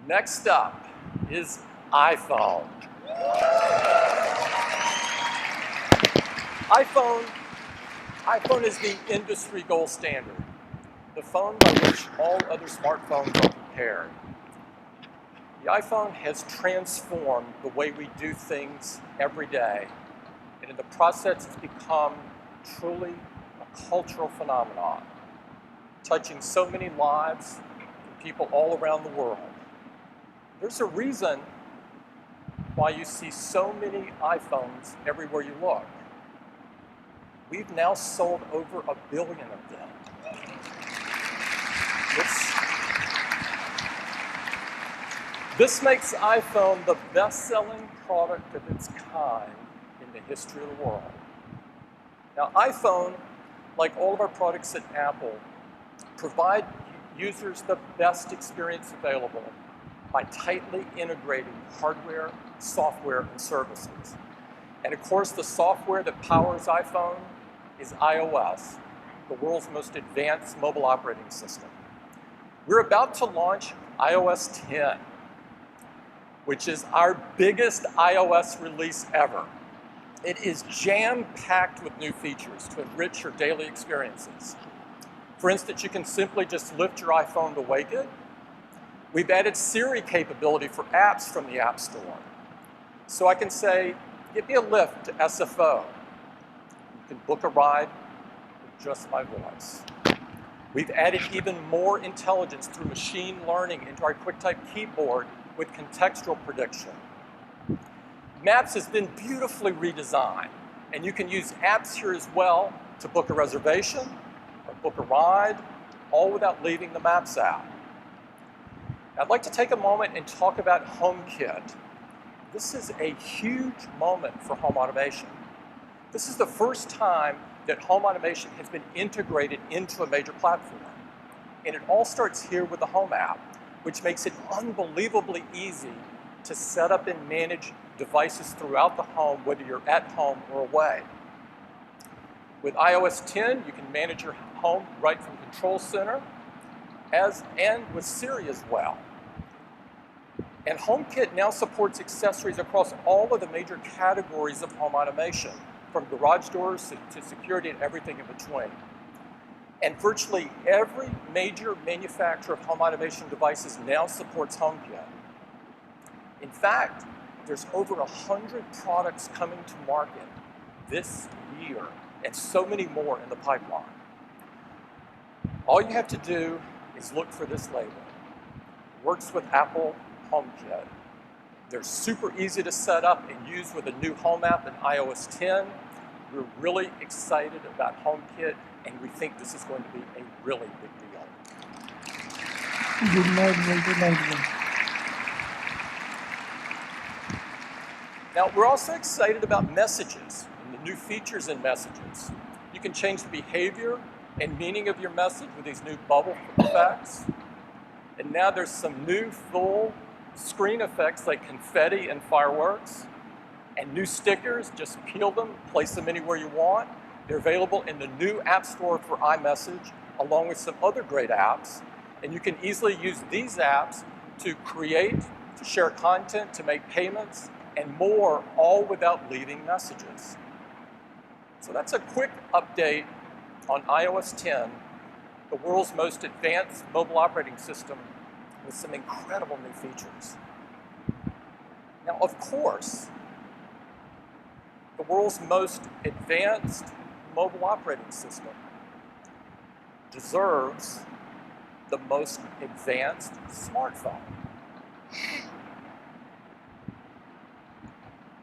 Next up is iPhone. iPhone is the industry gold standard, the phone by which all other smartphones are compared. The iPhone has transformed the way we do things every day, and in the process it's become truly a cultural phenomenon, touching so many lives and people all around the world. There's a reason why you see so many iPhones everywhere you look. We've now sold over 1 billion of them. This makes iPhone the best-selling product of its kind in the history of the world. Now, iPhone, like all of our products at Apple, provide users the best experience available by tightly integrating hardware, software, and services. And of course, the software that powers iPhone is iOS, the world's most advanced mobile operating system. We're about to launch iOS 10, which is our biggest iOS release ever. It is jam-packed with new features to enrich your daily experiences. For instance, you can simply just lift your iPhone to wake it. We've added Siri capability for apps from the App Store. So I can say, give me a lift to SFO. You can book a ride with just my voice. We've added even more intelligence through machine learning into our QuickType keyboard with contextual prediction. Maps has been beautifully redesigned, and you can use apps here as well to book a reservation or book a ride, all without leaving the Maps app. I'd like to take a moment and talk about HomeKit. This is a huge moment for home automation. This is the first time that home automation has been integrated into a major platform. And it all starts here with the Home app, which makes it unbelievably easy to set up and manage devices throughout the home, whether you're at home or away. With iOS 10, you can manage your home right from Control Center, and with Siri as well. And HomeKit now supports accessories across all of the major categories of home automation, from garage doors to security and everything in between. And virtually every major manufacturer of home automation devices now supports HomeKit. In fact, there's over 100 products coming to market this year, and so many more in the pipeline. All you have to do is look for this label. It works with Apple HomeKit. They're super easy to set up and use with a new Home app in iOS 10. We're really excited about HomeKit, and we think this is going to be a really big deal. Good night, good night. Now, we're also excited about Messages and the new features in Messages. You can change the behavior and meaning of your message with these new bubble effects. And now there's some new full screen effects like confetti and fireworks. And new stickers, just peel them, place them anywhere you want. They're available in the new App Store for iMessage, along with some other great apps. And you can easily use these apps to create, to share content, to make payments, and more, all without leaving Messages. So that's a quick update on iOS 10, the world's most advanced mobile operating system with some incredible new features. Now, of course, the world's most advanced mobile operating system deserves the most advanced smartphone.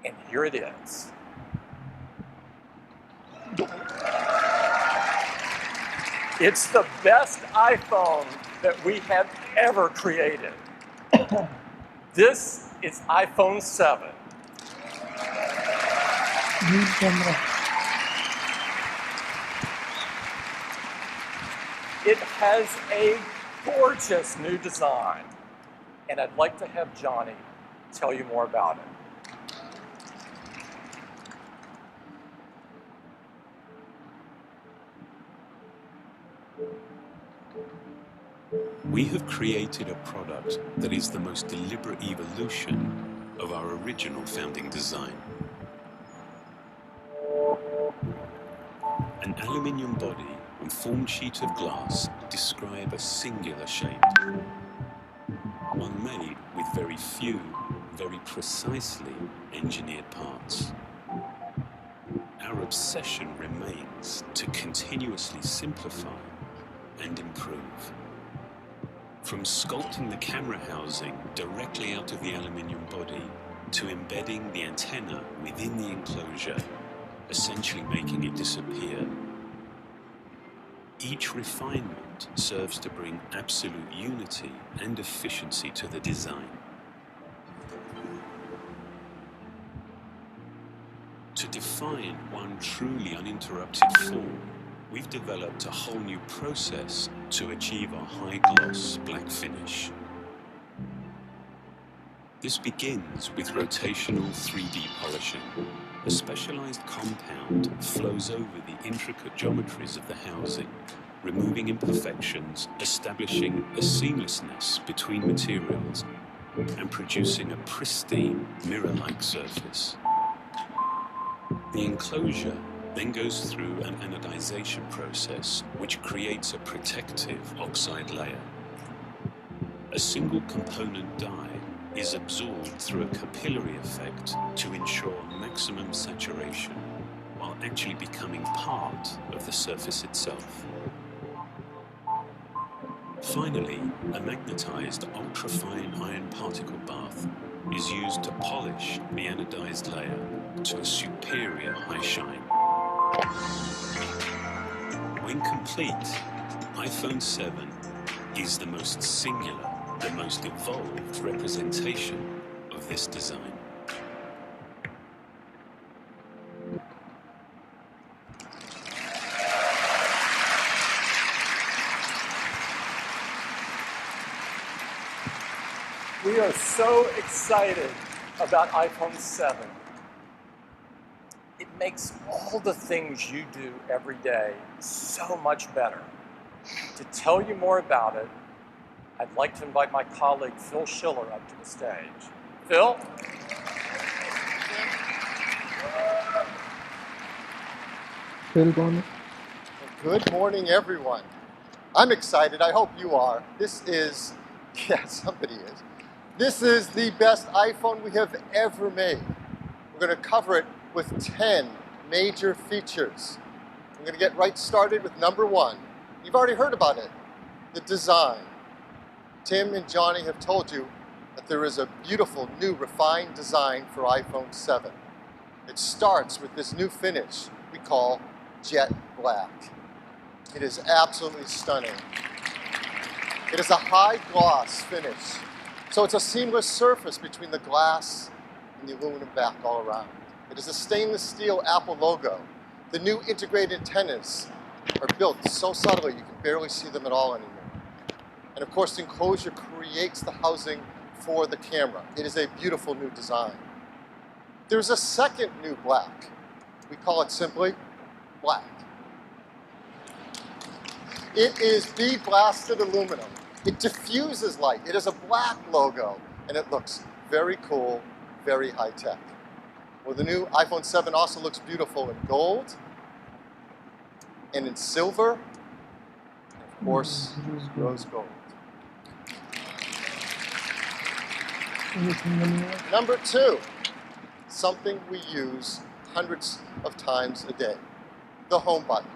And here it is. It's the best iPhone that we have ever created. This is iPhone 7. Good camera. It has a gorgeous new design, and I'd like to have Johnny tell you more about it. we have created a product that is the most deliberate evolution of our original founding design. An aluminium body and formed sheet of glass describe a singular shape, one made with very few, very precisely engineered parts. Our obsession remains to continuously simplify and improve. From sculpting the camera housing directly out of the aluminium body to embedding the antenna within the enclosure, essentially making it disappear. Each refinement serves to bring absolute unity and efficiency to the design. To define one truly uninterrupted form, we've developed a whole new process to achieve a high-gloss black finish. This begins with rotational 3D polishing. A specialized compound flows over the intricate geometries of the housing, removing imperfections, establishing a seamlessness between materials, and producing a pristine, mirror-like surface. The enclosure then goes through an anodization process which creates a protective oxide layer. A single component dye is absorbed through a capillary effect to ensure maximum saturation while actually becoming part of the surface itself. Finally, a magnetized ultrafine iron particle bath is used to polish the anodized layer to a superior high shine. When complete, iPhone 7 is the most singular, the most evolved representation of this design. We are so excited about iPhone 7. It makes all the things you do every day so much better. To tell you more about it, I'd like to invite my colleague Phil Schiller up to the stage. Phil? Phil Gone. Good morning, everyone. I'm excited. I hope you are. This is, yeah, somebody is. This is the best iPhone we have ever made. We're going to cover it with 10 major features. I'm going to get right started with number 1. You've already heard about it, the design. Tim and Johnny have told you that there is a beautiful new refined design for iPhone 7. It starts with this new finish we call jet black. It is absolutely stunning. It is a high gloss finish, so it's a seamless surface between the glass and the aluminum back all around. It is a stainless steel Apple logo. The new integrated antennas are built so subtly you can barely see them at all anymore. And of course, the enclosure creates the housing for the camera. It is a beautiful new design. There's a second new black. We call it simply black. It is bead blasted aluminum. It diffuses light. It is a black logo, and it looks very cool, very high tech. Well, the new iPhone 7 also looks beautiful in gold, and in silver, and of course, rose gold. Number 2, something we use hundreds of times a day, the home button.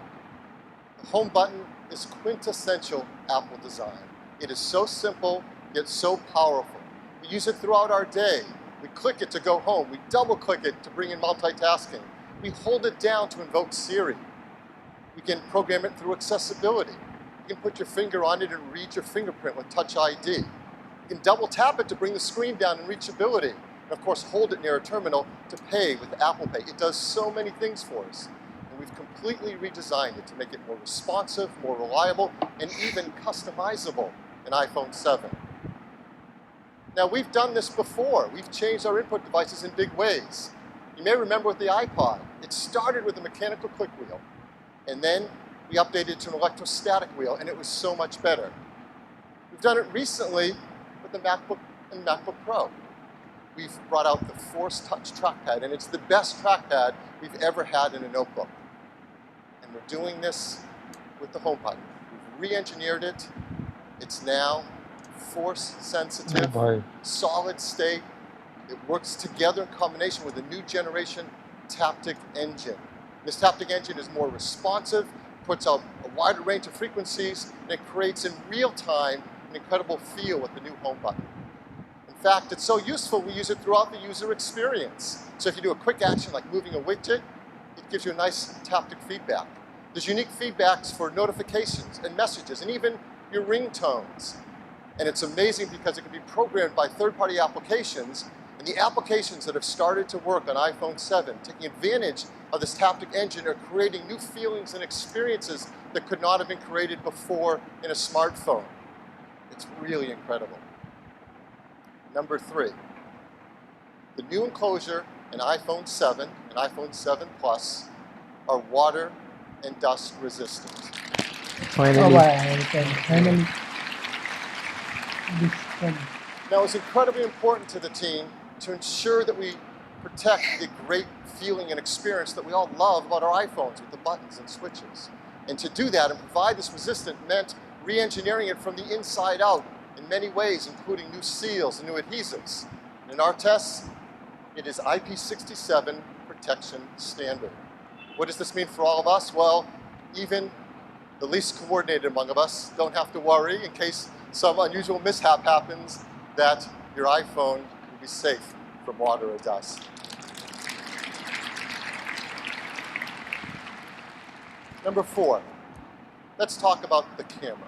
The home button is quintessential Apple design. It is so simple, yet so powerful. We use it throughout our day. We click it to go home. We double click it to bring in multitasking. We hold it down to invoke Siri. We can program it through accessibility. You can put your finger on it and read your fingerprint with Touch ID. You can double tap it to bring the screen down in reachability. And of course, hold it near a terminal to pay with Apple Pay. It does so many things for us. And we've completely redesigned it to make it more responsive, more reliable, and even customizable in iPhone 7. Now, we've done this before. We've changed our input devices in big ways. You may remember with the iPod, it started with a mechanical click wheel, and then we updated to an electrostatic wheel, and it was so much better. We've done it recently with the MacBook and MacBook Pro. We've brought out the Force Touch trackpad, and it's the best trackpad we've ever had in a notebook. And we're doing this with the home button. We've re-engineered it. It's now force sensitive, solid state. It works together in combination with a new generation Taptic engine. This Taptic engine is more responsive, puts out a wider range of frequencies, and it creates in real time an incredible feel with the new home button. In fact, it's so useful we use it throughout the user experience. So if you do a quick action like moving a widget, it gives you a nice Taptic feedback. There's unique feedbacks for notifications and messages and even your ringtones. And it's amazing because it can be programmed by third-party applications, and the applications that have started to work on iPhone 7, taking advantage of this Taptic engine, are creating new feelings and experiences that could not have been created before in a smartphone. It's really incredible. Number 3, the new enclosure in iPhone 7 and iPhone 7 Plus are water and dust resistant. Finally. Finally. Now, it's incredibly important to the team to ensure that we protect the great feeling and experience that we all love about our iPhones with the buttons and switches. And to do that and provide this resistant meant re-engineering it from the inside out in many ways, including new seals and new adhesives. And in our tests, it is IP67 protection standard. What does this mean for all of us? Well, even the least coordinated among us don't have to worry in case some unusual mishap happens that your iPhone will be safe from water or dust. Number 4, let's talk about the camera.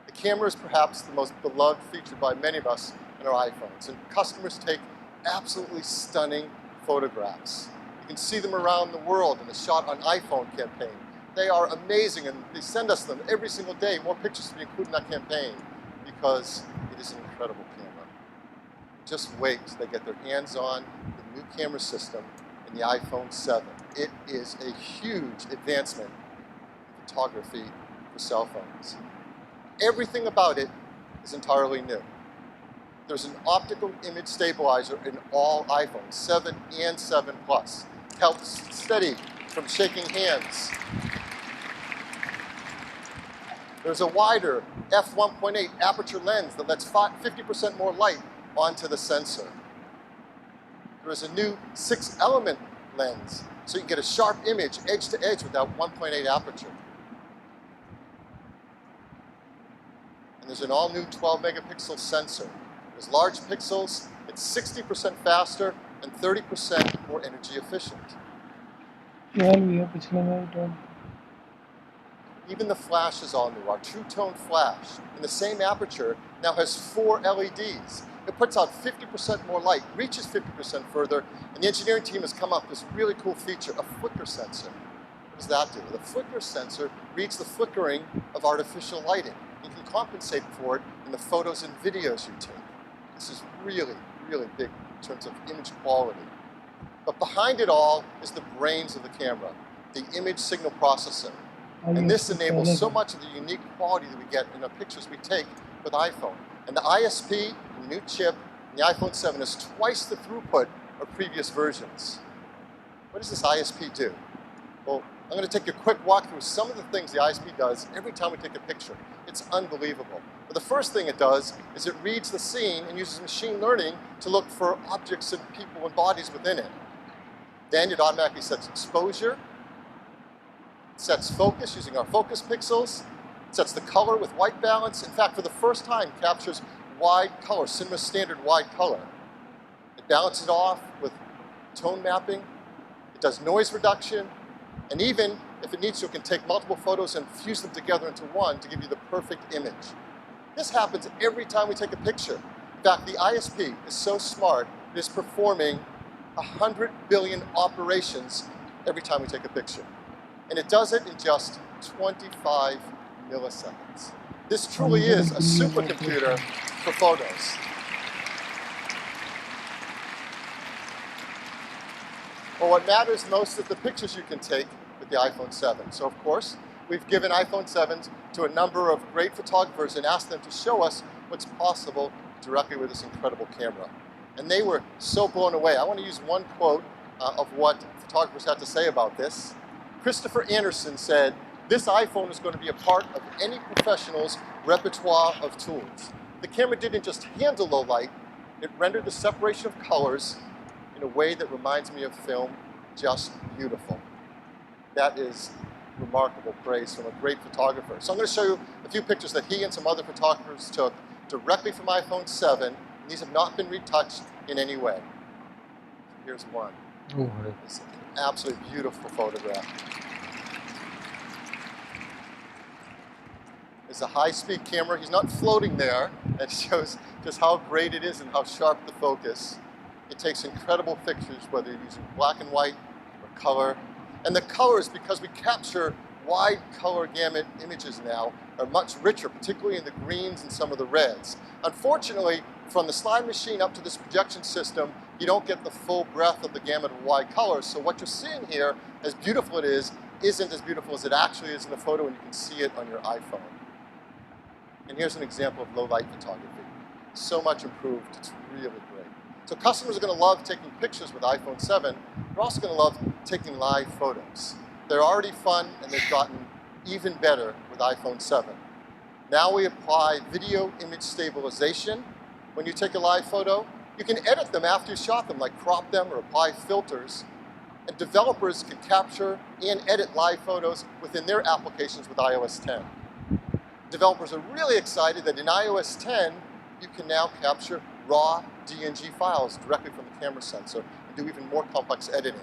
The camera is perhaps the most beloved feature by many of us in our iPhones, and customers take absolutely stunning photographs. You can see them around the world in the Shot on iPhone campaign. They are amazing, and they send us them every single day, more pictures to be included in that campaign, because it is an incredible camera. Just wait till they get their hands on the new camera system in the iPhone 7. It is a huge advancement in photography for cell phones. Everything about it is entirely new. There's an optical image stabilizer in all iPhones, 7 and 7 Plus. Helps steady from shaking hands. There's a wider f1.8 aperture lens that lets 50% more light onto the sensor. There is a new 6-element lens, so you can get a sharp image edge to edge with that 1.8 aperture. And there's an all-new 12-megapixel sensor. There's large pixels, it's 60% faster and 30% more energy efficient. Even the flash is all new. Our True Tone flash in the same aperture now has 4 LEDs. It puts out 50% more light, reaches 50% further, and the engineering team has come up with this really cool feature, a flicker sensor. What does that do? The flicker sensor reads the flickering of artificial lighting. You can compensate for it in the photos and videos you take. This is really, really big in terms of image quality. But behind it all is the brains of the camera, the image signal processor. And this enables so much of the unique quality that we get in the pictures we take with iPhone. And the ISP, the new chip, in the iPhone 7 is twice the throughput of previous versions. What does this ISP do? Well, I'm going to take a quick walk through some of the things the ISP does every time we take a picture. It's unbelievable. But the first thing it does is it reads the scene and uses machine learning to look for objects and people and bodies within it. Then it automatically sets exposure, sets focus using our focus pixels, sets the color with white balance. In fact, for the first time, captures wide color, cinema standard wide color. It balances off with tone mapping. It does noise reduction. And even if it needs to, it can take multiple photos and fuse them together into one to give you the perfect image. This happens every time we take a picture. In fact, the ISP is so smart, it is performing 100 billion operations every time we take a picture. And it does it in just 25 milliseconds. This truly is a supercomputer for photos. Well, what matters most is the pictures you can take with the iPhone 7. So of course, we've given iPhone 7s to a number of great photographers and asked them to show us what's possible directly with this incredible camera. And they were so blown away. I want to use one quote of what photographers had to say about this. Christopher Anderson said, "This iPhone is going to be a part of any professional's repertoire of tools." The camera didn't just handle low light, it rendered the separation of colors in a way that reminds me of film just beautiful. That is remarkable praise from a great photographer. So I'm going to show you a few pictures that he and some other photographers took directly from iPhone 7. And these have not been retouched in any way. Here's one. Oh, It's an absolutely beautiful photograph. It's a high-speed camera. He's not floating there. That shows just how great it is and how sharp the focus. It takes incredible pictures, whether you're using black and white or color. And the colors, because we capture wide color gamut images now, are much richer, particularly in the greens and some of the reds. Unfortunately, from the slide machine up to this projection system, you don't get the full breadth of the gamut of wide colors. So what you're seeing here, as beautiful it is, isn't as beautiful as it actually is in the photo, and you can see it on your iPhone. And here's an example of low light photography. So much improved, it's really great. So customers are going to love taking pictures with iPhone 7. They're also going to love taking live photos. They're already fun, and they've gotten even better with iPhone 7. Now we apply video image stabilization. When you take a live photo, you can edit them after you shot them, like crop them or apply filters. And developers can capture and edit live photos within their applications with iOS 10. Developers are really excited that in iOS 10, you can now capture raw DNG files directly from the camera sensor and do even more complex editing.